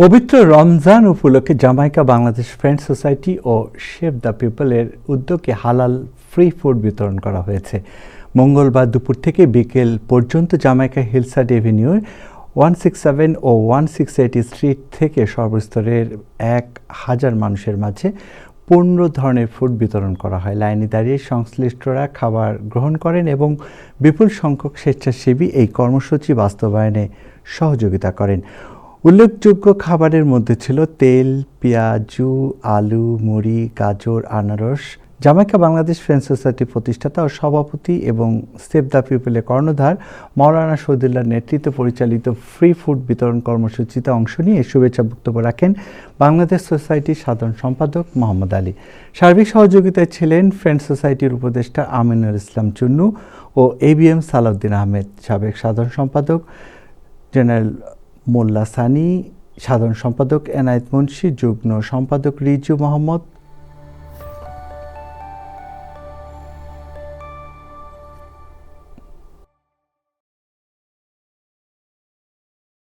পবিত্র রমজান উপলক্ষে Jamaica Bangladesh friend society ও সেভ দ্য পিপলের উদ্যোগে হালাল ফ্রি ফুড বিতরণ করা হয়েছে। মঙ্গলবার দুপুর থেকে বিকেল পর্যন্ত জামাইকা হিলসাইড এভিনিউর 167 ও 168 স্ট্রিট থেকে সর্বস্তরের 1000 মানুষের মাঝে 15 ধরনের ফুড বিতরণ করা হয়। লাইনে দাঁড়িয়ে সংশ্লিষ্টরা খাবার গ্রহণ করেন এবং বিপুল সংখ্যক স্বেচ্ছাসেবী এই কর্মসূচি বাস্তবায়নে সহযোগিতা করেন। উল্লেখযোগ্য খাবারের মধ্যে ছিল তেল, পেঁয়াজু, আলু, মুড়ি, গাজর, আনারস। জামাইকা বাংলাদেশ ফ্রেন্ড সোসাইটি প্রতিষ্ঠাতা ও সভাপতি এবং সেভ দ্য পিপলের কর্ণধার মাওলানা শহীদুল্লাহর নেতৃত্বে পরিচালিত ফ্রি ফুড বিতরণ কর্মসূচিতে অংশ নিয়ে শুভেচ্ছা বক্তব্য রাখেন বাংলাদেশ সোসাইটির সাধারণ সম্পাদক মোহাম্মদ আলী। সার্বিক সহযোগিতায় ছিলেন ফ্রেন্ড সোসাইটির উপদেষ্টা আমিনুল ইসলাম চুন্নু ও ABM সালাউদ্দিন আহমেদ, সাবেক সাধারণ সম্পাদক জেনারেল মোল্লা সানি, সাধারণ সম্পাদক এনায়েত মুন্সি, যুগ্ম সম্পাদক রিজু মোহাম্মদ,